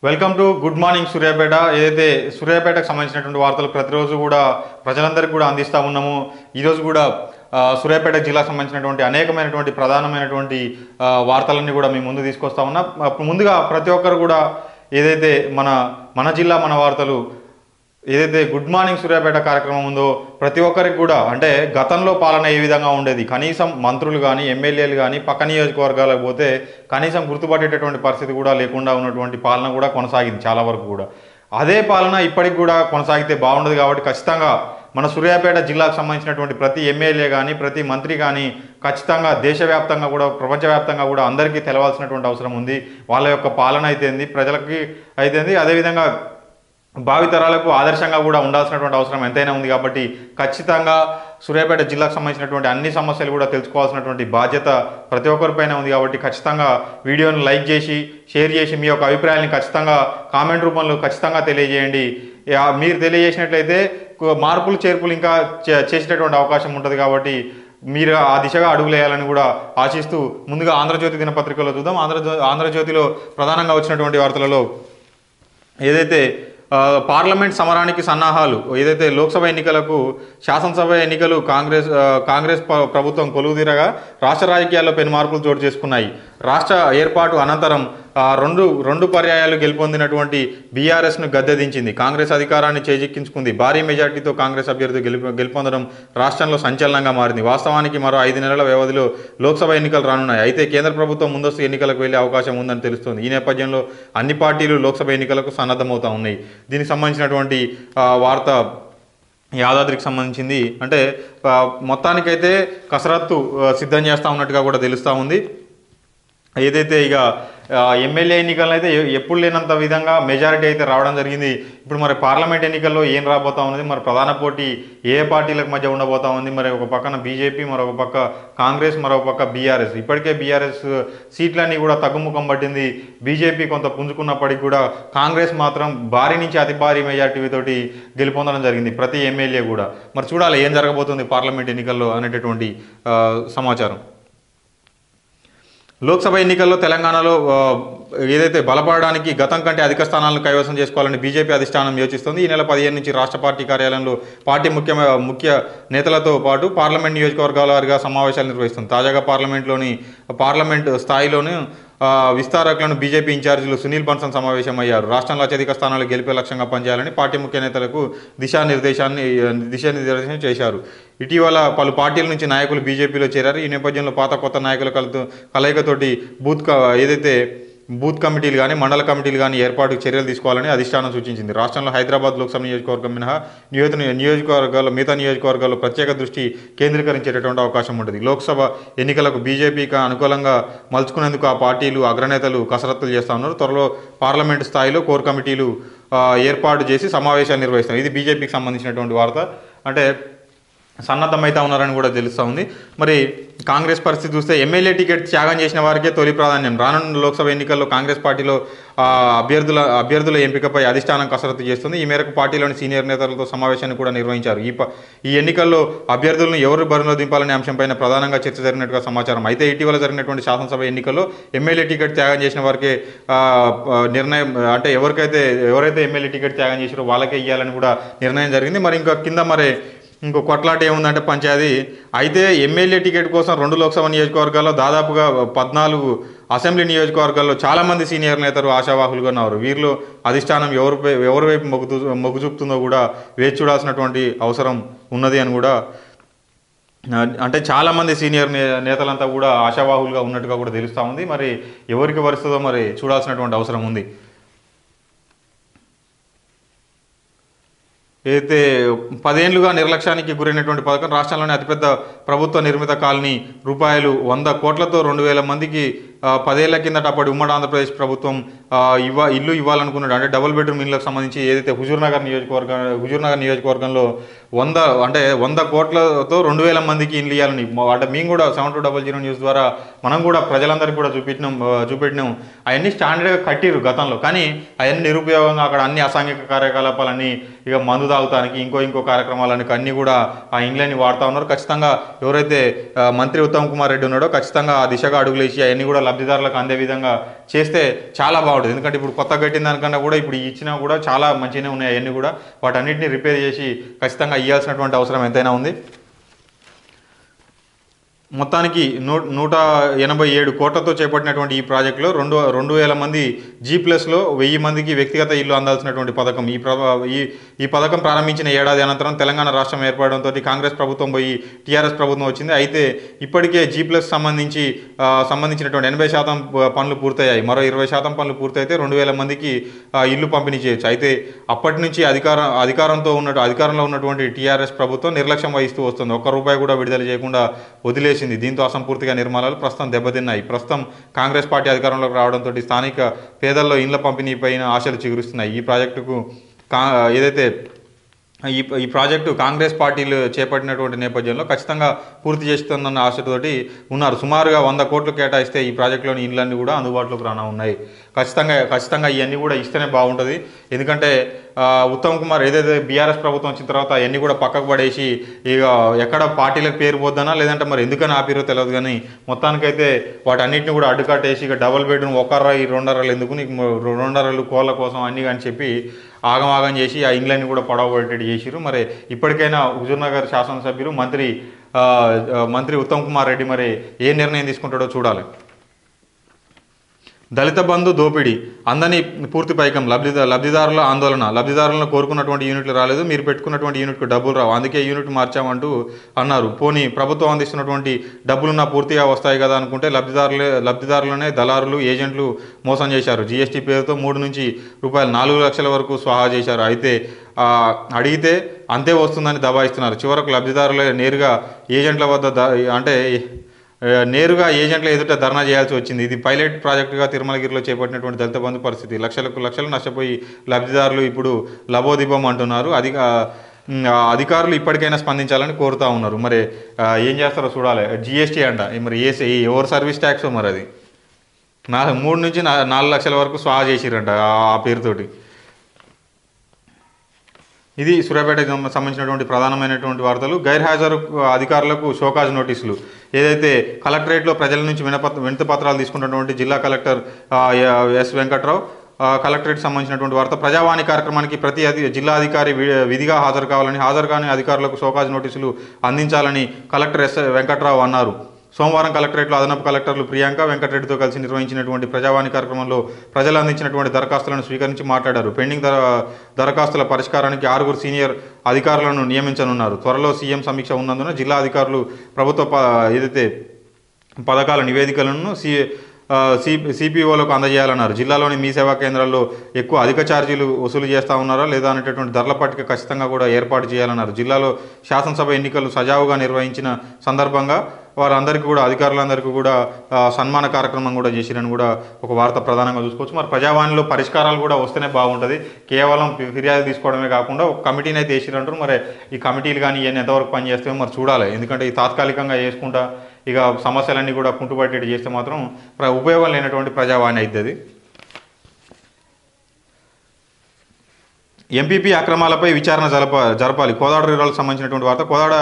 Welcome to good morning Suryapet. ఏదైతే సూర్యాపేటకు సంబంధించినటువంటి వార్తలు ప్రతిరోజు కూడా ప్రజలందరికీ కూడా అందిస్తూ ఉన్నాము. ఈరోజు కూడా సూర్యాపేట జిల్లాకు సంబంధించినటువంటి అనేకమైనటువంటి ప్రధానమైనటువంటి వార్తలన్నీ కూడా మీ ముందు తీసుకొస్తా ఉన్నాం. ముందుగా ప్రతి ఒక్కరు కూడా ఏదైతే మన మన జిల్లా మన వార్తలు ఏదైతే గుడ్ మార్నింగ్ సూర్యాపేట కార్యక్రమం ఉందో ప్రతి ఒక్కరికి కూడా అంటే గతంలో పాలన ఏ విధంగా ఉండేది, కనీసం మంత్రులు కానీ ఎమ్మెల్యేలు కానీ పక్క నియోజకవర్గాలకు పోతే కనీసం గుర్తుపట్టేటటువంటి పరిస్థితి కూడా లేకుండా ఉన్నటువంటి పాలన కూడా కొనసాగింది చాలా వరకు కూడా. అదే పాలన ఇప్పటికి కూడా కొనసాగితే బాగుండదు. కాబట్టి ఖచ్చితంగా మన సూర్యాపేట జిల్లాకు సంబంధించినటువంటి ప్రతి ఎమ్మెల్యే కానీ ప్రతి మంత్రి కానీ ఖచ్చితంగా దేశవ్యాప్తంగా కూడా ప్రపంచవ్యాప్తంగా కూడా అందరికీ తెలవాల్సినటువంటి అవసరం ఉంది. వాళ్ళ యొక్క పాలన అయితేంది, ప్రజలకి అయితేంది, అదేవిధంగా భావితరాలకు ఆదర్శంగా కూడా ఉండాల్సినటువంటి అవసరం ఎంతైనా ఉంది. కాబట్టి ఖచ్చితంగా సూర్యాపేట జిల్లాకు సంబంధించినటువంటి అన్ని సమస్యలు కూడా తెలుసుకోవాల్సినటువంటి బాధ్యత ప్రతి ఒక్కరిపైన ఉంది. కాబట్టి ఖచ్చితంగా వీడియోను లైక్ చేసి షేర్ చేసి మీ యొక్క అభిప్రాయాన్ని ఖచ్చితంగా కామెంట్ రూపంలో ఖచ్చితంగా తెలియజేయండి. మీరు తెలియజేసినట్లయితే మార్పులు చేర్పులు ఇంకా చేసేటటువంటి అవకాశం ఉంటుంది. కాబట్టి మీరు ఆ దిశగా అడుగులేయాలని కూడా ఆశిస్తూ ముందుగా ఆంధ్రజ్యోతి దినపత్రికలో చూద్దాం. ఆంధ్రజ్యోతిలో ప్రధానంగా వచ్చినటువంటి వార్తలలో ఏదైతే పార్లమెంట్ సమరానికి సన్నాహాలు, ఏదైతే లోక్సభ ఎన్నికలకు శాసనసభ ఎన్నికలు కాంగ్రెస్ ప్రభుత్వం కొలువుదీరగా రాష్ట్ర రాజకీయాల్లో పెను మార్పులు చోటు చేసుకున్నాయి. రాష్ట్ర ఏర్పాటు అనంతరం రెండు పర్యాయాలు గెలుపొందినటువంటి బీఆర్ఎస్ను గద్దెదించింది. కాంగ్రెస్ అధికారాన్ని చేజిక్కించుకుంది. భారీ మెజార్టీతో కాంగ్రెస్ అభ్యర్థి గెలుపొందడం రాష్ట్రంలో సంచలనంగా మారింది. వాస్తవానికి మరో 5 నెలల వ్యవధిలో లోక్సభ ఎన్నికలు రానున్నాయి. అయితే కేంద్ర ప్రభుత్వం ముందస్తు ఎన్నికలకు వెళ్లే అవకాశం ఉందని తెలుస్తోంది. ఈ నేపథ్యంలో అన్ని పార్టీలు లోక్సభ ఎన్నికలకు సన్నద్ధమవుతా ఉన్నాయి. దీనికి సంబంధించినటువంటి వార్త యాదాద్రికి సంబంధించింది. అంటే మొత్తానికైతే కసరత్తు సిద్ధం చేస్తూ ఉన్నట్టుగా కూడా తెలుస్తూ ఉంది. ఏదైతే ఇక ఎమ్మెల్యే ఎన్నికల్లో అయితే ఎప్పుడు లేనంత విధంగా మెజారిటీ అయితే రావడం జరిగింది. ఇప్పుడు మరి పార్లమెంట్ ఎన్నికల్లో ఏం రాబోతా ఉన్నది, మరి ప్రధాన పోటీ ఏ పార్టీలకు మధ్య ఉండబోతా ఉంది, మరి ఒక పక్కన బీజేపీ, మరొక పక్క కాంగ్రెస్, మరొక పక్క బీఆర్ఎస్. ఇప్పటికే బీఆర్ఎస్ సీట్లన్నీ కూడా తగ్గుముఖం పట్టింది. బీజేపీ కొంత పుంజుకున్నప్పటికీ కూడా కాంగ్రెస్ మాత్రం భారీ నుంచి అతి భారీ మెజారిటీతోటి గెలుపొందడం జరిగింది ప్రతి ఎమ్మెల్యే కూడా. మరి చూడాలి ఏం జరగబోతుంది పార్లమెంట్ ఎన్నికల్లో అనేటటువంటి సమాచారం. లోక్సభ ఎన్నికల్లో తెలంగాణలో ఏదైతే బలపడడానికి గతం కంటే అధిక స్థానాలను కైవసం చేసుకోవాలని బీజేపీ అధిష్టానం యోచిస్తుంది. ఈ నెల 15 నుంచి రాష్ట్ర పార్టీ కార్యాలయంలో పార్టీ ముఖ్య నేతలతో పాటు పార్లమెంట్ నియోజకవర్గాల వారిగా సమావేశాలు నిర్వహిస్తుంది. తాజాగా పార్లమెంట్ స్థాయిలోనూ విస్తారకులను బీజేపీ ఇన్ఛార్జీలు సునీల్ బన్సల్ సమావేశమయ్యారు. రాష్ట్రంలో అత్యధిక స్థానాలు గెలిపే లక్ష్యంగా పనిచేయాలని పార్టీ ముఖ్య నేతలకు దిశానిర్దేశం చేశారు. ఇటీవల పలు పార్టీల నుంచి నాయకులు బీజేపీలో చేరారు. ఈ నేపథ్యంలో పాత కొత్త నాయకుల కలయికతోటి ఏదైతే బూత్ కమిటీలు కానీ మండల కమిటీలు కానీ ఏర్పాటు చర్యలు తీసుకోవాలని అధిష్టానం సూచించింది. రాష్ట్రంలో హైదరాబాద్ లోక్సభ నియోజకవర్గం మినహా మిగతా నియోజకవర్గాల్లో ప్రత్యేక దృష్టి కేంద్రీకరించేటటువంటి అవకాశం ఉంటుంది. లోక్సభ ఎన్నికలకు బీజేపీకి అనుకూలంగా మలుచుకునేందుకు ఆ పార్టీలు అగ్రనేతలు కసరత్తులు చేస్తూ ఉన్నారు. త్వరలో పార్లమెంటు స్థాయిలో కోర్ కమిటీలు ఏర్పాటు చేసి సమావేశాలు నిర్వహిస్తారు. ఇది బీజేపీకి సంబంధించినటువంటి వార్త. అంటే సన్నద్ధమైతే ఉన్నారని కూడా తెలుస్తూ ఉంది. మరి కాంగ్రెస్ పరిస్థితి చూస్తే ఎమ్మెల్యే టికెట్ త్యాగం చేసిన వారికే తొలి ప్రాధాన్యం. రానున్న లోక్సభ ఎన్నికల్లో కాంగ్రెస్ పార్టీలో అభ్యర్థుల ఎంపికపై అధిష్టానం కసరత్తు చేస్తుంది. ఈ మేరకు పార్టీలోని సీనియర్ నేతలతో సమావేశాన్ని కూడా నిర్వహించారు. ఈ ఎన్నికల్లో అభ్యర్థులను ఎవరు బరిలో దింపాలనే అంశంపైన ప్రధానంగా చర్చ జరిగినట్టుగా సమాచారం. అయితే ఇటీవల జరిగినటువంటి శాసనసభ ఎన్నికల్లో ఎమ్మెల్యే టికెట్ త్యాగం చేసిన వారికే నిర్ణయం, అంటే ఎవరైతే ఎమ్మెల్యే టికెట్ త్యాగం చేసారో వాళ్ళకే ఇవ్వాలని కూడా నిర్ణయం జరిగింది. మరి ఇంకా కింద ఇంకో కొట్లాట ఏముందంటే పంచాయతీ అయితే ఎమ్మెల్యే టికెట్ కోసం 2 లోక్సభ నియోజకవర్గాల్లో దాదాపుగా 14 అసెంబ్లీ నియోజకవర్గాల్లో చాలామంది సీనియర్ నేతలు ఆశావాహులుగా ఉన్నారు. వీరిలో అధిష్టానం ఎవరి వైపు మొగ్గు చూపుతుందో కూడా వేచి చూడాల్సినటువంటి అవసరం ఉన్నది అని కూడా, అంటే చాలామంది సీనియర్ నేతలంతా కూడా ఆశావాహులుగా ఉన్నట్టుగా కూడా తెలుస్తూ ఉంది. మరి ఎవరికి వరుస్తుందో మరి చూడాల్సినటువంటి అవసరం ఉంది. ఏదైతే 10 ఏళ్లుగా నిర్లక్ష్యానికి గురైనటువంటి పథకం, రాష్ట్రంలోని అతిపెద్ద ప్రభుత్వ నిర్మిత కాలనీ రూపాయలు 100 కోట్లతో 2000 మందికి 10 ఏళ్ల కిందట అప్పటి ఉమ్మడి ఆంధ్రప్రదేశ్ ప్రభుత్వం ఇల్లు ఇవ్వాలనుకున్నాడు. అంటే డబుల్ బెడ్రూమ్ ఇళ్లకు సంబంధించి ఏదైతే హుజూర్నగర్ నియోజకవర్గంలో 100 కోట్లతో 2000 మందికి ఇల్లు ఇవ్వాలని, అంటే మేము కూడా 7200 న్యూస్ ద్వారా మనం కూడా ప్రజలందరికీ కూడా చూపెట్టినాం. అవన్నీ స్టాండర్డ్గా కట్టిరు గతంలో, కానీ అవన్నీ నిరుపయోగంగా అక్కడ అన్ని అసాంఘిక కార్యకలాపాలన్నీ ఇక మందు తాగుతానికి ఇంకో కార్యక్రమాలనికి అన్నీ కూడా ఆ ఇండ్లని వాడుతూ ఉన్నారు. ఖచ్చితంగా ఎవరైతే మంత్రి ఉత్తమ్ కుమార్ రెడ్డి ఉన్నాడో ఖచ్చితంగా ఆ దిశగా అడుగులేసి అవన్నీ కూడా లబ్ధిదారులకు అందే విధంగా చేస్తే చాలా బాగుంటుంది. ఎందుకంటే ఇప్పుడు కొత్తగా కట్టిన దానికన్నా కూడా ఇప్పుడు ఇచ్చినా కూడా చాలా మంచిగానే ఉన్నాయి. అవన్నీ కూడా వాటన్నిటిని రిపేర్ చేసి ఖచ్చితంగా ఇవ్వాల్సినటువంటి అవసరం ఎంతైనా ఉంది. మొత్తానికి 187 కోట్లతో చేపట్టినటువంటి ఈ ప్రాజెక్టులో 2,000 మంది G+లో 1000 మందికి వ్యక్తిగత ఇల్లు అందాల్సినటువంటి పథకం. ఈ పథకం ప్రారంభించిన ఏడాది అనంతరం తెలంగాణ రాష్ట్రం ఏర్పడడంతో కాంగ్రెస్ ప్రభుత్వం పోయి టీఆర్ఎస్ ప్రభుత్వం వచ్చింది. అయితే ఇప్పటికే G+ సంబంధించినటువంటి 80% పనులు పూర్తయ్యాయి. మరో 20% పనులు పూర్తయితే 2,000 మందికి ఇల్లు పంపిణీ చేయొచ్చు. అయితే అప్పటి నుంచి అధికారంలో ఉన్నటువంటి టీఆర్ఎస్ ప్రభుత్వం నిర్లక్ష్యం వహిస్తూ వస్తుంది. ₹1 కూడా విడుదల చేయకుండా వదిలేసి దీంతో అసంపూర్తిగా నిర్మాణాలు ప్రస్తుతం దెబ్బతిన్నాయి. ప్రస్తుతం కాంగ్రెస్ పార్టీ అధికారంలోకి రావడంతో స్థానిక పేదల్లో ఇండ్ల పంపిణీపైన ఆశలు చిగురుస్తున్నాయి. ఈ ప్రాజెక్టుకు ఈ ప్రాజెక్టు కాంగ్రెస్ పార్టీలు చేపట్టినటువంటి నేపథ్యంలో ఖచ్చితంగా పూర్తి చేస్తుందన్న ఆశతోటి ఉన్నారు. సుమారుగా 100 కోట్లు కేటాయిస్తే ఈ ప్రాజెక్టులోని ఇండ్లన్నీ కూడా అందుబాటులోకి ఉన్నాయి. ఖచ్చితంగా ఇవన్నీ కూడా ఇస్తేనే బాగుంటుంది. ఎందుకంటే ఉత్తమ్ కుమార్ ఏదైతే బీఆర్ఎస్ ప్రభుత్వం వచ్చిన తర్వాత అవన్నీ కూడా పక్కకు పడేసి ఇక ఎక్కడ పార్టీలకు పేరు పోద్దనా లేదంటే మరి ఎందుకని ఆపిరో తెలియదు, కానీ మొత్తానికైతే వాటన్నిటిని కూడా అడ్డుకట్టేసి ఇక డబుల్ బెడ్రూమ్ 1 ఎందుకు నీకు 2 కోళ్ళ కోసం అన్నీ అని చెప్పి ఆగం చేసి ఆ ఇండ్లన్నీ కూడా పడవబెట్టేది చేసిరు. మరి ఇప్పటికైనా హుజూర్నగర్ శాసనసభ్యులు మంత్రి ఉత్తమ్ కుమార్ రెడ్డి మరి ఏ నిర్ణయం తీసుకుంటాడో చూడాలి. దళిత బంధు దోపిడీ అందని పూర్తి పైకం లబ్ధిదారుల ఆందోళన. లబ్ధిదారులను కోరుకున్నటువంటి యూనిట్లు రాలేదు, మీరు పెట్టుకున్నటువంటి యూనిట్కు డబ్బులు రావు, అందుకే యూనిట్ మార్చామంటూ అన్నారు. పోనీ ప్రభుత్వం అందిస్తున్నటువంటి డబ్బులున్నా పూర్తిగా వస్తాయి కదా అనుకుంటే లబ్ధిదారులనే దళారులు ఏజెంట్లు మోసం చేశారు. జీఎస్టీ పేరుతో 3 నుంచి ₹4 లక్షల వరకు స్వాహా చేశారు. అయితే అడిగితే అంతే వస్తుందని దబాయిస్తున్నారు. చివరకు లబ్ధిదారులే నేరుగా ఏజెంట్ల ఎదుట ధర్నా చేయాల్సి వచ్చింది. ఇది పైలట్ ప్రాజెక్టుగా తిరుమలగిరిలో చేపట్టినటువంటి దళిత బంధు పరిస్థితి. లక్షలు నష్టపోయి లబ్ధిదారులు ఇప్పుడు లబోదిబం అంటున్నారు. అధికారులు ఇప్పటికైనా స్పందించాలని కోరుతా ఉన్నారు. మరి ఏం చేస్తారో చూడాలి. జీఎస్టీ అంట, మరి ఎవరు సర్వీస్ ట్యాక్స్ మరి అది 3 నుంచి 4 లక్షల వరకు స్వాహా చేసిరంట ఆ పేరుతోటి. ఇది సూర్యాపేటకు సంబంధించినటువంటి ప్రధానమైనటువంటి వార్తలు. గైర్హాజరు అధికారులకు షోకాజ్ నోటీసులు. ఏదైతే కలెక్టరేట్లో ప్రజల నుంచి వినతి పత్రాలు తీసుకున్నటువంటి జిల్లా కలెక్టర్ ఎస్ వెంకట్రావు కలెక్టరేట్ సంబంధించినటువంటి వార్త. ప్రజావాణి కార్యక్రమానికి ప్రతి జిల్లా అధికారి విధిగా హాజరు కాని అధికారులకు షోకాజ్ నోటీసులు అందించాలని కలెక్టర్ ఎస్ వెంకట్రావు అన్నారు. సోమవారం కలెక్టరేట్లో అదనపు కలెక్టర్లు ప్రియాంక వెంకటరెడ్డితో కలిసి నిర్వహించినటువంటి ప్రజావాణి కార్యక్రమంలో ప్రజలు అందించినటువంటి దరఖాస్తులను స్వీకరించి మాట్లాడారు. పెండింగ్ దరఖాస్తుల పరిష్కారానికి 6 సీనియర్ అధికారులను నియమించనున్నారు. త్వరలో సీఎం సమీక్ష ఉన్నందున జిల్లా అధికారులు ప్రభుత్వ ఏదైతే పథకాల నివేదికలను సిపిఓలకు అందజేయాలన్నారు. జిల్లాలోని మీ సేవా కేంద్రాల్లో అధిక ఛార్జీలు వసూలు చేస్తూ ఉన్నారా లేదా అనేటటువంటి ధరల పట్టిక ఖచ్చితంగా కూడా ఏర్పాటు చేయాలన్నారు. జిల్లాలో శాసనసభ ఎన్నికలు సజావుగా నిర్వహించిన సందర్భంగా వారందరికీ కూడా అధికారులందరికీ కూడా సన్మాన కార్యక్రమం కూడా చేసిరని కూడా ఒక వార్త ప్రధానంగా చూసుకోవచ్చు. మరి ప్రజావాణిలో పరిష్కారాలు కూడా వస్తేనే బాగుంటుంది. కేవలం ఫిర్యాదు తీసుకోవడమే కాకుండా ఒక కమిటీని అయితే వేసిరంటారు. మరి ఈ కమిటీలు కానీ ఇవన్నీ ఎంతవరకు పనిచేస్తాయో మరి చూడాలి. ఎందుకంటే ఈ తాత్కాలికంగా వేసుకుంటా ఇక సమస్యలన్నీ కూడా కుంటుపట్టేటి చేస్తే మాత్రం ఉపయోగం లేనటువంటి ప్రజావాణి అవుతుంది. ఎంపీపీ అక్రమాలపై విచారణ జరపాలి. కోదాడ రూరల్కి సంబంధించినటువంటి వార్త. కోదాడ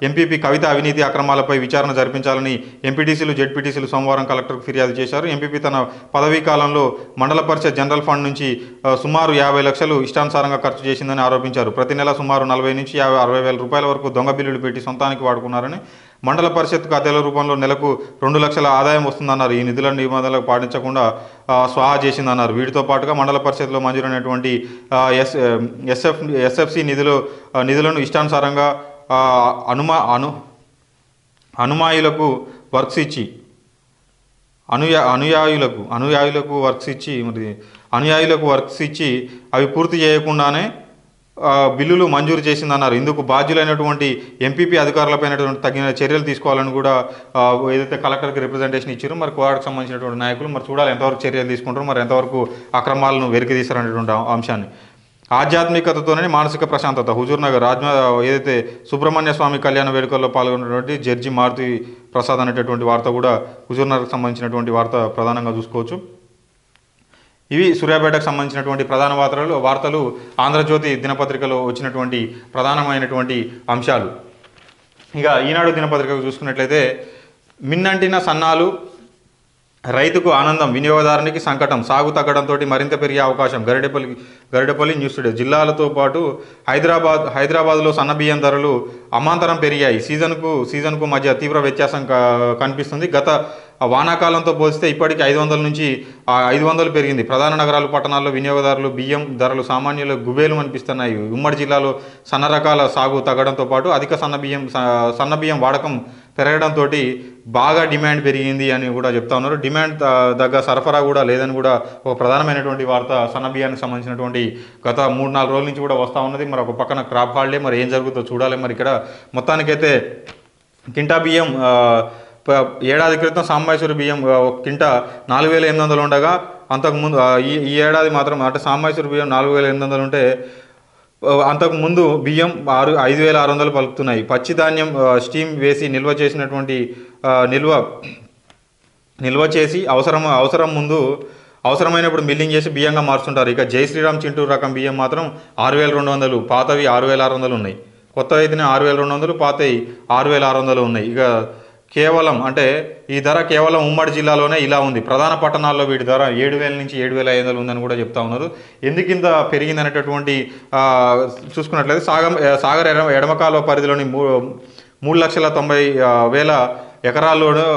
ఎంపీపీ కవిత అవినీతి అక్రమాలపై విచారణ జరిపించాలని ఎంపీటీసీలు జెడ్పీటీసీలు సోమవారం కలెక్టర్కు ఫిర్యాదు చేశారు. ఎంపీపీ తన పదవీ కాలంలో మండల పరిషత్ జనరల్ ఫండ్ నుంచి సుమారు 50 లక్షలు ఇష్టానుసారంగా ఖర్చు చేసిందని ఆరోపించారు. ప్రతి నెల సుమారు 40 నుంచి 60 వేల రూపాయల వరకు దొంగ బిల్లులు పెట్టి సొంతానికి వాడుకున్నారని, మండల పరిషత్కు అద్దెల రూపంలో నెలకు 2 లక్షల ఆదాయం వస్తుందన్నారు. ఈ నిధుల నిబంధనలకు పాటించకుండా స్వాహా చేసిందన్నారు. వీటితో పాటుగా మండల పరిషత్లో మంజూరైనటువంటి ఎస్ఎఫ్సి నిధులను ఇష్టానుసారంగా అనుయాయులకు వర్క్స్ ఇచ్చి అవి పూర్తి చేయకుండానే బిల్లులు మంజూరు చేసిందన్నారు. ఇందుకు బాధ్యులైనటువంటి ఎంపీపీ అధికారులపైనటువంటి తగిన చర్యలు తీసుకోవాలని కూడా ఏదైతే కలెక్టర్కి రిప్రజెంటేషన్ ఇచ్చారో మరి కోదాడకు సంబంధించినటువంటి నాయకులు మరి చూడాలి ఎంతవరకు చర్యలు తీసుకుంటారు, మరి ఎంతవరకు అక్రమాలను వెలికి తీస్తారనేటువంటి అంశాన్ని. ఆధ్యాత్మికతతోనే మానసిక ప్రశాంతత. హుజూర్నగర్ ఏదైతే సుబ్రహ్మణ్య స్వామి కళ్యాణ వేడుకల్లో పాల్గొన్నటువంటి జడ్జి మారుతి ప్రసాద్ అనేటటువంటి వార్త కూడా హుజూర్నగర్కి సంబంధించినటువంటి వార్త ప్రధానంగా చూసుకోవచ్చు. ఇవి సూర్యాపేటకు సంబంధించినటువంటి ప్రధాన వార్తలు ఆంధ్రజ్యోతి దినపత్రికలో వచ్చినటువంటి ప్రధానమైనటువంటి అంశాలు. ఇక ఈనాడు దినపత్రికకు చూసుకున్నట్లయితే మిన్నంటిన సన్నాలు రైతుకు ఆనందం, వినియోగదారునికి సంకటం, సాగు తగ్గడంతో మరింత పెరిగే అవకాశం. Garidapalli news today. జిల్లాలతో పాటు హైదరాబాద్లో సన్నబియ్యం ధరలు అమాంతరం పెరిగాయి. సీజన్కు మధ్య తీవ్ర వ్యత్యాసం కనిపిస్తుంది. గత వానాకాలంతో పోలిస్తే ఇప్పటికి 500 నుంచి 500 పెరిగింది. ప్రధాన నగరాలు, పట్టణాల్లో వినియోగదారులు బియ్యం ధరలు సామాన్యులు గుబేలు అనిపిస్తున్నాయి. ఉమ్మడి జిల్లాలో సన్న రకాల సాగు తగ్గడంతో పాటు అధిక సన్నబియ్యం వాడకం పెరగడంతో బాగా డిమాండ్ పెరిగింది అని కూడా చెప్తా ఉన్నారు. డిమాండ్ దగ్గర సరఫరా కూడా లేదని కూడా ఒక ప్రధానమైనటువంటి వార్త సన్నబియ్యానికి సంబంధించినటువంటి గత 3-4 రోజుల నుంచి కూడా వస్తూ ఉన్నది. మరి ఒక పక్కన క్రాప్ హాలిడే, మరి ఏం జరుగుతుందో చూడాలి. మరి ఇక్కడ మొత్తానికైతే కింటా బియ్యం ఏడాది క్రితం సాంబైసూరి బియ్యం ఒక కింటా 4,800 ఉండగా అంతకుముందు ఈ ఏడాది మాత్రం అంటే సాంబైసూరి బియ్యం 4,800 ఉంటే అంతకుముందు బియ్యం 5,600 పలుకుతున్నాయి. పచ్చి ధాన్యం స్టీమ్ వేసి నిల్వ చేసినటువంటి నిల్వ చేసి అవసరమైనప్పుడు మిల్లింగ్ చేసి బియ్యంగా మారుస్తుంటారు. ఇక జై శ్రీరామ్ చింటూరు రకం బియ్యం మాత్రం 6,200, పాతవి 6,600 ఉన్నాయి. కొత్త అయితేనే 6,200, పాతవి 6,600 ఉన్నాయి. ఇక కేవలం అంటే ఈ ధర కేవలం ఉమ్మడి జిల్లాలోనే ఇలా ఉంది. ప్రధాన పట్టణాల్లో వీటి ధర 7,000 నుంచి 7,500 ఉందని కూడా చెప్తా ఉన్నారు. ఎందుకింత పెరిగిందనేటటువంటి చూసుకున్నట్లయితే సాగర్ ఎడమకాలువ పరిధిలోని 3,90,000 ఎకరాల్లోనూ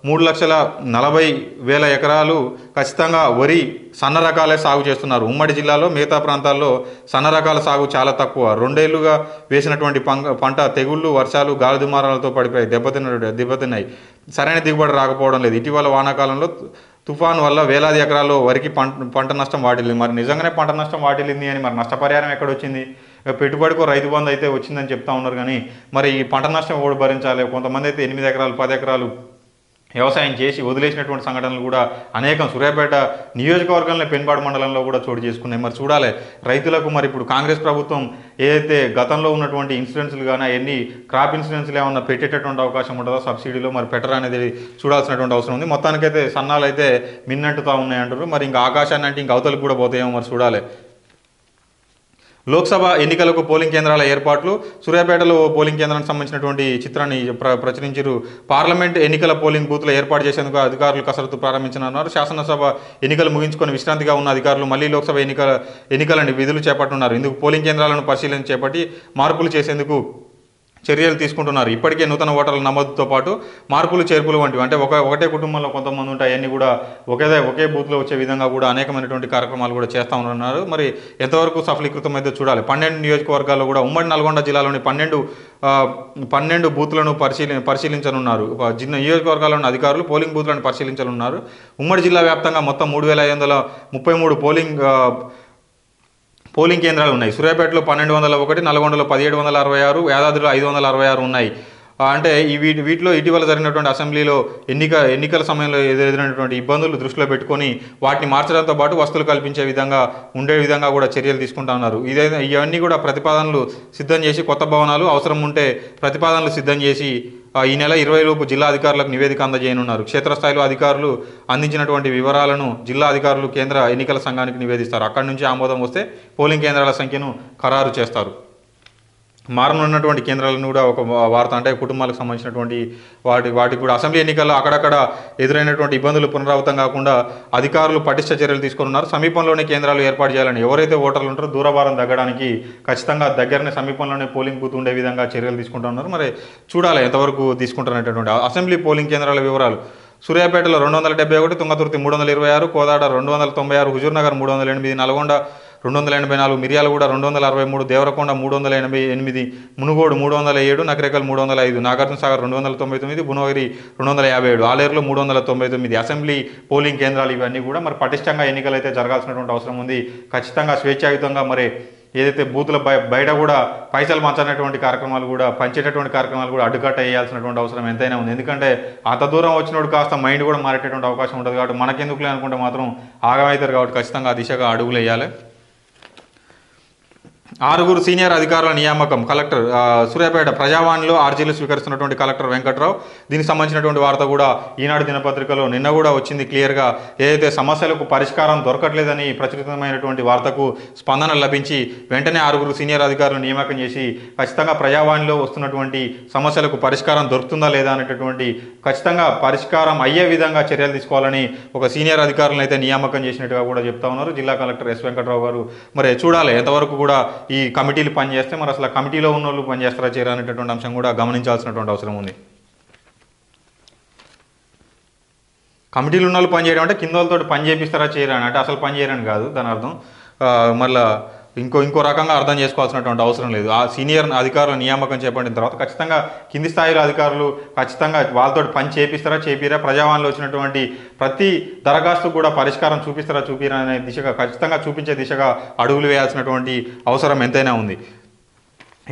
3,40,000 ఎకరాలు ఖచ్చితంగా వరి సన్న రకాలే సాగు చేస్తున్నారు. ఉమ్మడి జిల్లాలో మిగతా ప్రాంతాల్లో సన్న రకాల సాగు చాలా తక్కువ. 2 ఏళ్లుగా వేసినటువంటి పంట తెగుళ్ళు, వర్షాలు, గాలి దుమారాలతో పడిపోయి దెబ్బతిన్నాయి. సరైన దిగుబడి రాకపోవడం లేదు. ఇటీవల వానాకాలంలో తుఫాను వల్ల వేలాది ఎకరాల్లో వరికి పంట నష్టం వాటిల్లింది. మరి నిజంగానే పంట నష్టం వాటిల్లింది అని మరి నష్టపరిహారం ఎక్కడొచ్చింది? పెట్టుబడికో రైతు బంధు అయితే వచ్చిందని చెప్తా ఉన్నారు. కానీ మరి ఈ పంట నష్టం కూడా భరించాలి. కొంతమంది అయితే 8 ఎకరాలు 10 ఎకరాలు వ్యవసాయం చేసి వదిలేసినటువంటి సంఘటనలు కూడా అనేకం సూర్యాపేట నియోజకవర్గంలో పెన్పాడు మండలంలో కూడా చోటు చేసుకున్నాయి. మరి చూడాలి రైతులకు. మరి ఇప్పుడు కాంగ్రెస్ ప్రభుత్వం ఏదైతే గతంలో ఉన్నటువంటి ఇన్సూరెన్స్లు కానీ ఎన్ని క్రాప్ ఇన్సూరెన్స్లు ఏమన్నా పెట్టేటటువంటి అవకాశం ఉంటుందో సబ్సిడీలో మరి పెట్టరా అనేది చూడాల్సినటువంటి అవసరం ఉంది. మొత్తానికైతే సన్నాలు అయితే మిన్నట్టుతా ఉన్నాయంటారు. మరి ఇంకా ఆకాశాన్ని అంటే ఇంకా అవతలకు కూడా పోతాయేమో మరి చూడాలి. లోక్సభ ఎన్నికలకు పోలింగ్ కేంద్రాల ఏర్పాట్లు. సూర్యాపేటలో పోలింగ్ కేంద్రానికి సంబంధించినటువంటి చిత్రాన్ని ప్రచురించారు. పార్లమెంట్ ఎన్నికల పోలింగ్ బూత్లు ఏర్పాటు చేసేందుకు అధికారులు కసరత్తు ప్రారంభించనున్నారు. శాసనసభ ఎన్నికలు ముగించుకొని విశ్రాంతిగా ఉన్న అధికారులు మళ్లీ లోక్సభ ఎన్నికలని విధులు చేపట్టున్నారు. ఇందుకు పోలింగ్ కేంద్రాలను పరిశీలన చేపట్టి మార్పులు చేసేందుకు చర్యలు తీసుకుంటున్నారు. ఇప్పటికే నూతన ఓటర్ల నమోదుతో పాటు మార్పులు చేర్పులు వంటివి అంటే ఒకటే కుటుంబంలో కొంతమంది ఉంటాయి, అవన్నీ కూడా ఒకే బూత్లో వచ్చే విధంగా కూడా అనేకమైనటువంటి కార్యక్రమాలు కూడా చేస్తూ ఉన్నారు. మరి ఎంతవరకు సఫలీకృతం అయితే చూడాలి. 12 నియోజకవర్గాల్లో కూడా ఉమ్మడి నల్గొండ జిల్లాలోని 12 బూత్లను పరిశీలించనున్నారు. నియోజకవర్గాల్లోని అధికారులు పోలింగ్ బూత్లను పరిశీలించనున్నారు. ఉమ్మడి జిల్లా వ్యాప్తంగా మొత్తం 3,533 పోలింగ్ కేంద్రాలు ఉన్నాయి. సూర్యాపేటలో 1,201, నల్గొండలో 1,766, యాదాద్రిలో 566 ఉన్నాయి. అంటే వీటిలో ఇటీవల జరిగినటువంటి అసెంబ్లీలో ఎన్నికల సమయంలో ఎదురైనటువంటి ఇబ్బందులు దృష్టిలో పెట్టుకొని వాటిని మార్చడంతో పాటు వసతులు కల్పించే విధంగా ఉండే విధంగా కూడా చర్యలు తీసుకుంటా ఉన్నారు. ఇవన్నీ కూడా ప్రతిపాదనలు సిద్ధం చేసి కొత్త భవనాలు అవసరం ఉంటే ప్రతిపాదనలు సిద్ధం చేసి ఈ నెల 20 లోపు జిల్లా అధికారులకు నివేదిక అందజేయనున్నారు. క్షేత్రస్థాయిలో అధికారులు అందించినటువంటి వివరాలను జిల్లా అధికారులు కేంద్ర ఎన్నికల సంఘానికి నివేదిస్తారు. అక్కడి నుంచి ఆమోదం వస్తే పోలింగ్ కేంద్రాల సంఖ్యను ఖరారు చేస్తారు. మారనున్నటువంటి కేంద్రాలను కూడా ఒక వార్త అంటే కుటుంబాలకు సంబంధించినటువంటి వాటికి కూడా అసెంబ్లీ ఎన్నికల్లో అక్కడక్కడ ఎదురైనటువంటి ఇబ్బందులు పునరావృతం కాకుండా అధికారులు పటిష్ట చర్యలు తీసుకున్నారు. సమీపంలోనే కేంద్రాలు ఏర్పాటు చేయాలని ఎవరైతే ఓటర్లు ఉంటారో దూరభారం తగ్గడానికి ఖచ్చితంగా దగ్గరనే సమీపంలోనే పోలింగ్ బూత్ ఉండే విధంగా చర్యలు తీసుకుంటున్నారు. మరి చూడాలి ఎంతవరకు తీసుకుంటున్నటువంటి అసెంబ్లీ పోలింగ్ కేంద్రాల వివరాలు. సూర్యాపేటలో 271, తుంగతుర్తి 326, కోదాడ 296, హుజూర్నగర్ 308, నల్గొండ 284, మిర్యాలగూడ 263, దేవరకొండ 388, మునుగోడు 307, నకరేకల్ 305, నాగార్జునసాగర్ 299, భువనగిరి 257, ఆలేరులో 399 అసెంబ్లీ పోలింగ్ కేంద్రాలు. ఇవన్నీ కూడా మరి పటిష్టంగా ఎన్నికలు అయితే జరగాల్సినటువంటి అవసరం ఉంది. ఖచ్చితంగా స్వేచ్ఛాయుతంగా మరి ఏదైతే బూతుల బయట కూడా పైసలు పంచేటటువంటి కార్యక్రమాలు కూడా అడ్డుకట్ట వేయాల్సినటువంటి అవసరం ఎంతైనా ఉంది. ఎందుకంటే అంత దూరం వచ్చినోడు కాస్త మైండ్ కూడా మారేటటువంటి అవకాశం ఉంటుంది. కాబట్టి మనకెందుకులే అనుకుంటే మాత్రం ఆగమవుతారు. కాబట్టి ఖచ్చితంగా ఆ దిశగా అడుగులు వేయాలి. 6 సీనియర్ అధికారుల నియామకం కలెక్టర్ సూర్యాపేట ప్రజావాణిలో ఆర్జీలు స్వీకరిస్తున్నటువంటి కలెక్టర్ వెంకట్రావు. దీనికి సంబంధించినటువంటి వార్త కూడా ఈనాడు దినపత్రికలో నిన్న కూడా వచ్చింది క్లియర్గా. ఏదైతే సమస్యలకు పరిష్కారం దొరకట్లేదని ప్రచురితమైనటువంటి వార్తకు స్పందన లభించి వెంటనే 6 సీనియర్ అధికారులను నియామకం చేసి ఖచ్చితంగా ప్రజావాణిలో వస్తున్నటువంటి సమస్యలకు పరిష్కారం దొరుకుతుందా లేదా అనేటటువంటి ఖచ్చితంగా పరిష్కారం అయ్యే విధంగా చర్యలు తీసుకోవాలని ఒక సీనియర్ అధికారులను అయితే నియామకం చేసినట్టుగా కూడా చెప్తా ఉన్నారు జిల్లా కలెక్టర్ ఎస్ వెంకట్రావు గారు. మరి చూడాలి ఎంతవరకు కూడా ఈ కమిటీలు పనిచేస్తే మరి అసలు కమిటీలో ఉన్న వాళ్ళు పనిచేస్తారా చేయరా అనేటటువంటి అంశం కూడా గమనించాల్సినటువంటి అవసరం ఉంది. కమిటీలు ఉన్న వాళ్ళు పనిచేయడం అంటే కింద వాళ్ళతో పని చేపిస్తారా చేయరా అంటే అసలు పని చేయరని కాదు దాని అర్థం. మళ్ళీ ఇంకో రకంగా అర్థం చేసుకోవాల్సినటువంటి అవసరం లేదు. ఆ సీనియర్ అధికారుల నియామకం చేపట్టిన తర్వాత ఖచ్చితంగా కింది స్థాయిలో అధికారులు ఖచ్చితంగా వాళ్ళతో పని చేపిస్తారా చేపిరా, ప్రజావాణిలో వచ్చినటువంటి ప్రతి దరఖాస్తు కూడా పరిష్కారం చూపిరా అనే దిశగా ఖచ్చితంగా చూపించే దిశగా అడుగులు వేయాల్సినటువంటి అవసరం ఎంతైనా ఉంది.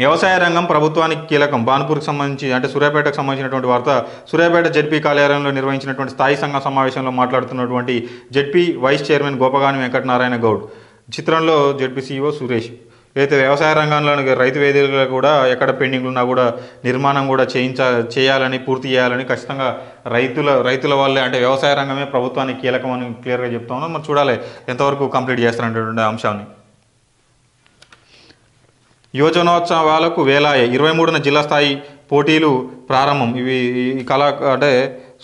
వ్యవసాయ రంగం ప్రభుత్వానికి కీలకం. బాన్పూర్కి సంబంధించి అంటే సూర్యాపేటకు సంబంధించినటువంటి వార్త. సూర్యాపేట జెడ్పీ కార్యాలయంలో నిర్వహించినటువంటి స్థాయి సంఘ సమావేశంలో మాట్లాడుతున్నటువంటి ZP vice chairman Gopagani Venkatanarayana Goud. చిత్రంలో జెడ్పీ సీఈఓ సురేష్. అయితే వ్యవసాయ రంగంలో రైతు వేదికలు కూడా ఎక్కడ పెండింగ్ ఉన్నా కూడా నిర్మాణం కూడా చేయాలని పూర్తి చేయాలని ఖచ్చితంగా రైతుల వల్లే అంటే వ్యవసాయ రంగమే ప్రభుత్వానికి కీలకం అని క్లియర్గా చెప్తా ఉన్నాం. మరి చూడాలి ఎంతవరకు కంప్లీట్ చేస్తారనేటువంటి అంశాన్ని. యువజనోత్సవాలకు వేలాయ 23న జిల్లా స్థాయి పోటీలు ప్రారంభం. ఇవి అంటే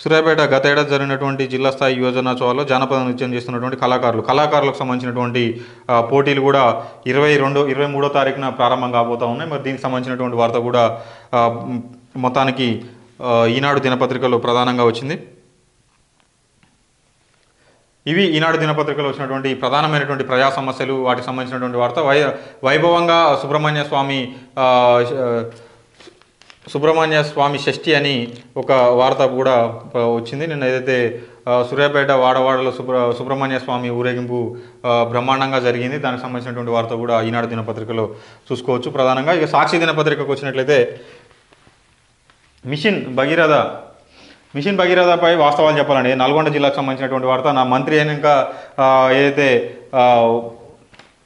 సూర్యాపేట గత ఏడాది జరిగినటువంటి జిల్లా స్థాయి యువజనోత్సవాల్లో జానపద నృత్యం చేస్తున్నటువంటి కళాకారులకు సంబంధించినటువంటి పోటీలు కూడా 23వ తారీఖున ప్రారంభం కాబోతూ ఉన్నాయి. మరి దీనికి సంబంధించినటువంటి వార్త కూడా మొత్తానికి ఈనాడు దినపత్రికలో ప్రధానంగా వచ్చింది. ఇవి ఈనాడు దినపత్రికలో వచ్చినటువంటి ప్రధానమైనటువంటి ప్రజా సమస్యలు, వాటికి సంబంధించినటువంటి వార్త. వైభవంగా సుబ్రహ్మణ్య స్వామి షష్ఠి అని ఒక వార్త కూడా వచ్చింది. నిన్న ఏదైతే సూర్యాపేట వాడవాడలో సుబ్రహ్మణ్య స్వామి ఊరేగింపు బ్రహ్మాండంగా జరిగింది, దానికి సంబంధించినటువంటి వార్త కూడా ఈనాడు దినపత్రికలో చూసుకోవచ్చు ప్రధానంగా. ఇక సాక్షి దినపత్రికకు వచ్చినట్లయితే మిషన్ భగీరథపై వాస్తవాలు చెప్పాలండి. నల్గొండ జిల్లాకు సంబంధించినటువంటి వార్త. నా మంత్రి అయినాక ఏదైతే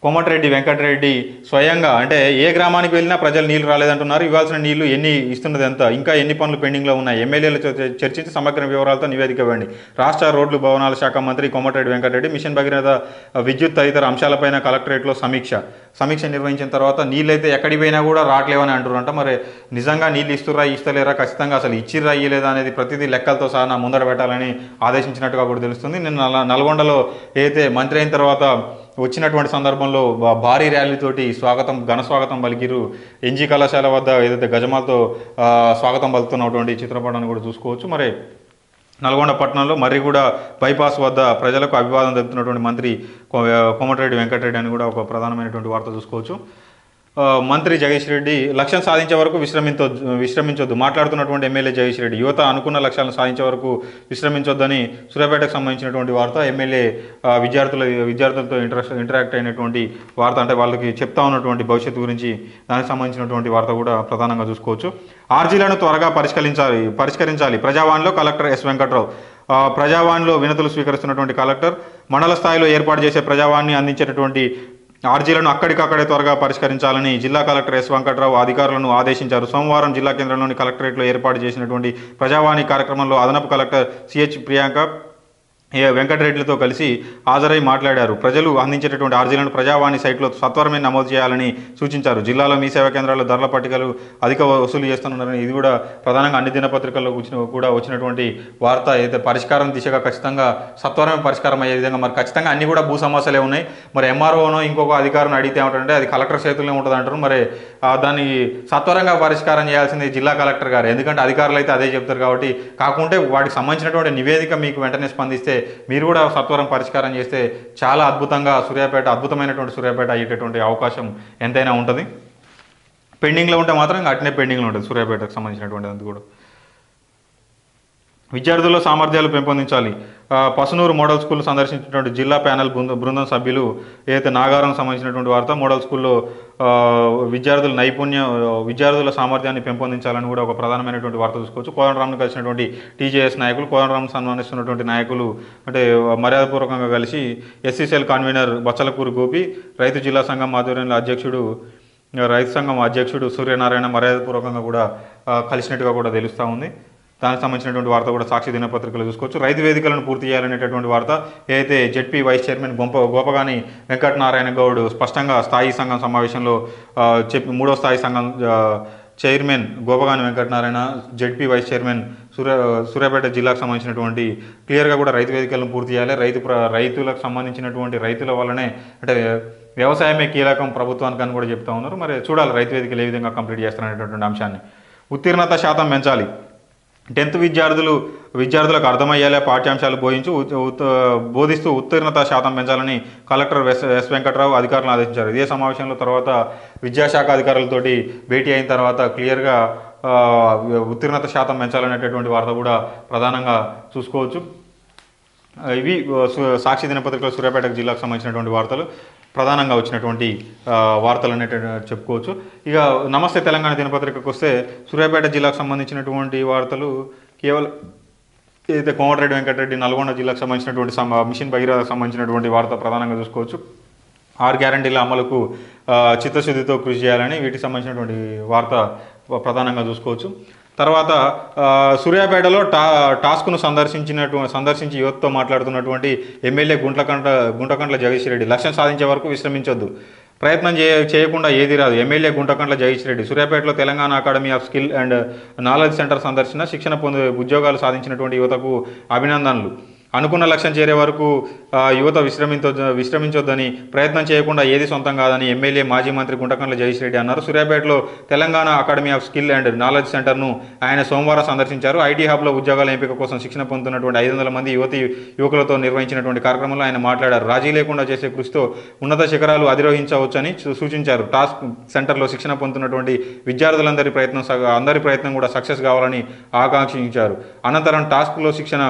కోమటిరెడ్డి వెంకటరెడ్డి స్వయంగా అంటే ఏ గ్రామానికి వెళ్ళినా ప్రజలు నీళ్లు రాలేదంటున్నారు. ఇవ్వాల్సిన నీళ్లు ఎన్ని ఇస్తున్నది ఎంత, ఇంకా ఎన్ని పనులు పెండింగ్లో ఉన్నాయి, ఎమ్మెల్యేలతో చర్చించి సమగ్ర వివరాలతో నివేదిక ఇవ్వండి. రాష్ట్ర రోడ్లు భవనాల శాఖ మంత్రి కోమటిరెడ్డి వెంకటరెడ్డి మిషన్ భగీరథ, విద్యుత్ తదితర అంశాలపైన కలెక్టరేట్లో సమీక్ష నిర్వహించిన తర్వాత నీళ్ళైతే ఎక్కడికి పోయినా కూడా రావట్లేవని అంటున్నారంట. మరి నిజంగా నీళ్ళు ఇస్తలేరా, ఖచ్చితంగా అసలు ఇచ్చిర్రా ఇయ్యలేదా అనేది ప్రతిదీ లెక్కలతో సహా నా ముందర పెట్టాలని ఆదేశించినట్టుగా కూడా తెలుస్తుంది. నిన్న నల్గొండలో ఏదైతే మంత్రి అయిన తర్వాత వచ్చినటువంటి సందర్భంలో భారీ ర్యాలీతోటి ఘన స్వాగతం పలికిరు. ఎన్జీ కళాశాల వద్ద ఏదైతే గజమాలతో స్వాగతం పలుకుతున్నటువంటి చిత్రపటాన్ని కూడా చూసుకోవచ్చు. మరి నల్గొండ పట్టణంలో మర్రిగూడ బైపాస్ వద్ద ప్రజలకు అభివాదం తెలుపుతున్నటువంటి మంత్రి కోమటిరెడ్డి వెంకటరెడ్డి అని కూడా ఒక ప్రధానమైనటువంటి వార్త చూసుకోవచ్చు. మంత్రి జగదీష్ రెడ్డి లక్ష్యం సాధించే వరకు విశ్రమించొద్దు. మాట్లాడుతున్నటువంటి ఎమ్మెల్యే జగదీష్ రెడ్డి యువత అనుకున్న లక్ష్యాలను సాధించే వరకు విశ్రమించొద్దని సూర్యాపేటకు సంబంధించినటువంటి వార్త. ఎమ్మెల్యే విద్యార్థులతో ఇంటరాక్ట్ అయినటువంటి వార్త, అంటే వాళ్ళకి చెప్తా ఉన్నటువంటి భవిష్యత్తు గురించి దానికి సంబంధించినటువంటి వార్త కూడా ప్రధానంగా చూసుకోవచ్చు. ఆర్జీలను త్వరగా పరిష్కరించాలి ప్రజావాణిలో కలెక్టర్ ఎస్ వెంకట్రావు. ప్రజావాణిలో వినతులు స్వీకరిస్తున్నటువంటి కలెక్టర్ మండల స్థాయిలో ఏర్పాటు చేసే ప్రజావాణిని అందించేటటువంటి ఆర్జీలను అక్కడికక్కడే త్వరగా పరిష్కరించాలని జిల్లా కలెక్టర్ ఎస్ వెంకట్రావు అధికారులను ఆదేశించారు. సోమవారం జిల్లా కేంద్రంలోని కలెక్టరేట్లో ఏర్పాటు చేసినటువంటి ప్రజావాణి కార్యక్రమంలో అదనపు కలెక్టర్ సిహెచ్ ప్రియాంక వెంకటరెడ్డిలతో కలిసి హాజరై మాట్లాడారు. ప్రజలు అందించేటటువంటి ఆర్జీలను ప్రజావాణి సైట్లో సత్వరమే నమోదు చేయాలని సూచించారు. జిల్లాలో మీ సేవా కేంద్రాల్లో ధరల పట్టికలు అధిక వసూలు చేస్తున్నారని ఇది కూడా ప్రధానంగా అన్ని దినపత్రికల్లో కూడా వచ్చినటువంటి వార్త. అయితే పరిష్కారం దిశగా ఖచ్చితంగా సత్వరమే పరిష్కారం అయ్యే విధంగా మరి ఖచ్చితంగా అన్ని కూడా భూ సమస్యలే ఉన్నాయి. మరి ఎంఆర్ఓనో ఇంకొక అధికారిని అడిగితే ఏమంటారంటే అది కలెక్టర్ చేతుల్లో ఉంటుంది అంటారు. మరి దాన్ని సత్వరంగా పరిష్కారం చేయాల్సింది జిల్లా కలెక్టర్ గారు, ఎందుకంటే అధికారులు అయితే అదే చెప్తారు కాబట్టి. కాకుంటే వాటికి సంబంధించినటువంటి నివేదిక మీకు వెంటనే స్పందిస్తే మీరు కూడా సత్వరం పరిష్కారం చేస్తే చాలా అద్భుతమైనటువంటి సూర్యాపేట అయ్యేటటువంటి అవకాశం ఎంతైనా ఉంటుంది. పెండింగ్లో ఉంటే మాత్రం అట్నే పెండింగ్లో ఉంటుంది సూర్యాపేటకు సంబంధించినటువంటి అంతా కూడా. విద్యార్థుల సామర్థ్యాలు పెంపొందించాలి. పసునూరు మోడల్ స్కూల్ సందర్శించినటువంటి జిల్లా ప్యానెల్ బృందం సభ్యులు ఏదైతే నాగారం సంబంధించినటువంటి వార్త. మోడల్ స్కూల్లో విద్యార్థుల సామర్థ్యాన్ని పెంపొందించాలని కూడా ఒక ప్రధానమైనటువంటి వార్త చూసుకోవచ్చు. కోదండరాంను కలిసినటువంటి టీజేఎస్ నాయకులు, కోదండరాంను సన్మానిస్తున్నటువంటి నాయకులు అంటే మర్యాదపూర్వకంగా కలిసి ఎస్సీసీఎల్ కన్వీనర్ బచ్చలకూరు గోపి, రైతు జిల్లా సంఘం ఆధ్వర్యంలో అధ్యక్షుడు రైతు సంఘం అధ్యక్షుడు సూర్యనారాయణ మర్యాదపూర్వకంగా కూడా కలిసినట్టుగా కూడా తెలుస్తూ ఉంది. దానికి సంబంధించినటువంటి వార్త కూడా సాక్షి దినపత్రికలో చూసుకోవచ్చు. రైతు వేదికలను పూర్తి చేయాలనేటటువంటి వార్త ఏదైతే ZP vice chairman Gopagani Venkatanarayana Goud స్పష్టంగా స్థాయి సంఘం సమావేశంలో చెప్పి, మూడో స్థాయి సంఘం chairman Gopagani Venkatanarayana, ZP vice chairman Suryapet జిల్లాకు సంబంధించినటువంటి క్లియర్గా కూడా రైతు వేదికలను పూర్తి చేయాలి. రైతులకు సంబంధించినటువంటి రైతుల వల్లనే అంటే వ్యవసాయమే కీలకం ప్రభుత్వానికి అని కూడా చెప్తా ఉన్నారు. మరి చూడాలి రైతు వేదికలు ఏ విధంగా కంప్లీట్ చేస్తారనేటువంటి అంశాన్ని. ఉత్తీర్ణత శాతం పెంచాలి. 10th విద్యార్థులకు అర్థమయ్యేలా పాఠ్యాంశాలు బోధిస్తూ ఉత్తీర్ణత శాతం పెంచాలని కలెక్టర్ ఎస్ వెంకట్రావు అధికారులను ఆదేశించారు. ఇదే సమావేశంలో తర్వాత విద్యాశాఖ అధికారులతోటి భేటీ అయిన తర్వాత క్లియర్గా ఉత్తీర్ణత శాతం పెంచాలనేటటువంటి వార్త కూడా ప్రధానంగా చూసుకోవచ్చు. ఇవి సాక్షి దినపత్రికలో సూర్యాపేట జిల్లాకు సంబంధించినటువంటి వార్తలు ప్రధానంగా వచ్చినటువంటి వార్తలు అనేటువంటి చెప్పుకోవచ్చు. ఇక నమస్తే తెలంగాణ దినపత్రికకు వస్తే సూర్యాపేట జిల్లాకు సంబంధించినటువంటి వార్తలు కేవలం ఏదైతే కోమటిరెడ్డి వెంకటరెడ్డి నల్గొండ జిల్లాకు సంబంధించినటువంటి మిషన్ భగీరథకు సంబంధించినటువంటి వార్త ప్రధానంగా చూసుకోవచ్చు. 6 గ్యారంటీల అమలుకు చిత్తశుద్ధితో కృషి చేయాలని వీటికి సంబంధించినటువంటి వార్త ప్రధానంగా చూసుకోవచ్చు. తర్వాత సూర్యాపేటలో టాస్క్ను సందర్శించి యువతతో మాట్లాడుతున్నటువంటి ఎమ్మెల్యే గుంటకండ్ల జగదీష్ రెడ్డి. లక్ష్యం సాధించే వరకు విశ్రమించొద్దు, ప్రయత్నం చేయకుండా ఏది రాదు. ఎమ్మెల్యే గుంటకండ్ల జగదీష్ రెడ్డి సూర్యాపేటలో Telangana academy of skill and knowledge centre సందర్శన శిక్షణ పొంది ఉద్యోగాలు సాధించినటువంటి యువతకు అభినందనలు. అనుకున్న లక్ష్యం చేరే వరకు యువత విశ్రమించొద్దని, ప్రయత్నం చేయకుండా ఏది సొంతం కాదని ఎమ్మెల్యే మాజీ మంత్రి గుంటకండ్ల జగదీష్ రెడ్డి అన్నారు. సూర్యాపేటలో Telangana academy of skill and knowledge సెంటర్ను ఆయన సోమవారం సందర్శించారు. ఐటీ హబ్లో ఉద్యోగాల ఎంపిక కోసం శిక్షణ పొందుతున్నటువంటి 500 మంది యువకులతో నిర్వహించినటువంటి కార్యక్రమంలో ఆయన మాట్లాడారు. రాజీ లేకుండా చేసే కృషితో ఉన్నత శిఖరాలు అధిరోహించవచ్చని సూచించారు. టాస్క్ సెంటర్లో శిక్షణ పొందుతున్నటువంటి విద్యార్థులందరి ప్రయత్నం కూడా సక్సెస్ కావాలని ఆకాంక్షించారు. అనంతరం టాస్క్లో శిక్షణ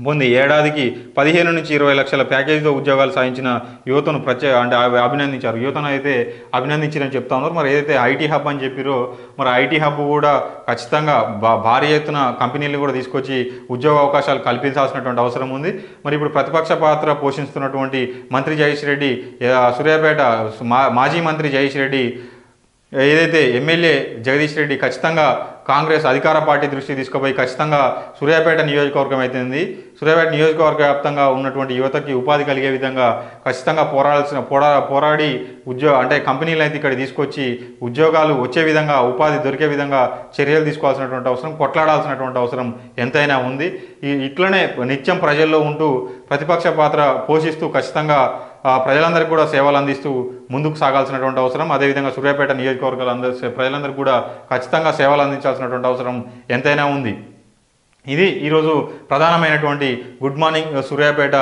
పొంది ఏడాదికి 15 నుంచి 20 లక్షల ప్యాకేజీతో ఉద్యోగాలు సాధించిన యువతను అభినందించారు. యువతను అయితే అభినందించారని చెప్తా ఉన్నారు. మరి ఏదైతే ఐటీ హబ్ అని చెప్పారో మరి ఐటీ హబ్ కూడా ఖచ్చితంగా భారీ ఎత్తున కంపెనీలు కూడా తీసుకొచ్చి ఉద్యోగ అవకాశాలు కల్పించాల్సినటువంటి అవసరం ఉంది. మరి ఇప్పుడు ప్రతిపక్ష పాత్ర పోషిస్తున్నటువంటి మంత్రి జగదీష్ రెడ్డి, సూర్యాపేట మాజీ మంత్రి జగదీష్ రెడ్డి, ఏదైతే ఎమ్మెల్యే జగదీష్ రెడ్డి ఖచ్చితంగా కాంగ్రెస్ అధికార పార్టీ దృష్టి తీసుకుపోయి ఖచ్చితంగా సూర్యాపేట నియోజకవర్గం అవుతుంది. సూర్యాపేట నియోజకవర్గ వ్యాప్తంగా ఉన్నటువంటి యువతకి ఉపాధి కలిగే విధంగా ఖచ్చితంగా పోరాడి అంటే కంపెనీలు అయితే ఇక్కడ తీసుకొచ్చి ఉద్యోగాలు వచ్చే విధంగా, ఉపాధి దొరికే విధంగా చర్యలు తీసుకోవాల్సినటువంటి అవసరం, కొట్లాడాల్సినటువంటి అవసరం ఎంతైనా ఉంది. ఇట్లనే నిత్యం ప్రజల్లో ఉంటూ ప్రతిపక్ష పాత్ర పోషిస్తూ ఖచ్చితంగా ప్రజలందరికీ కూడా సేవలు అందిస్తూ ముందుకు సాగాల్సినటువంటి అవసరం, అదేవిధంగా సూర్యాపేట నియోజకవర్గాలు ప్రజలందరికీ కూడా ఖచ్చితంగా సేవలు అందించాల్సినటువంటి అవసరం ఎంతైనా ఉంది. ఇది ఈరోజు ప్రధానమైనటువంటి గుడ్ మార్నింగ్ సూర్యాపేట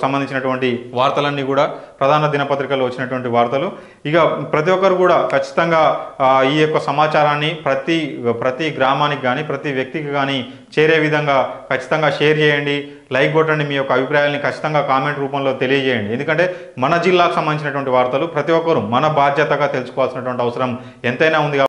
సంబంధించినటువంటి వార్తలన్నీ కూడా ప్రధాన దినపత్రికల్లో వచ్చినటువంటి వార్తలు. ఇక ప్రతి ఒక్కరు కూడా ఖచ్చితంగా ఈ యొక్క సమాచారాన్ని ప్రతి గ్రామానికి కానీ ప్రతి వ్యక్తికి కానీ చేరే విధంగా ఖచ్చితంగా షేర్ చేయండి, లైక్ కొట్టండి, మీ యొక్క అభిప్రాయాన్ని ఖచ్చితంగా కామెంట్ రూపంలో తెలియజేయండి. ఎందుకంటే మన జిల్లాకు సంబంధించినటువంటి వార్తలు ప్రతి ఒక్కరు మన బాధ్యతగా తెలుసుకోవాల్సినటువంటి అవసరం ఎంతైనా ఉంది.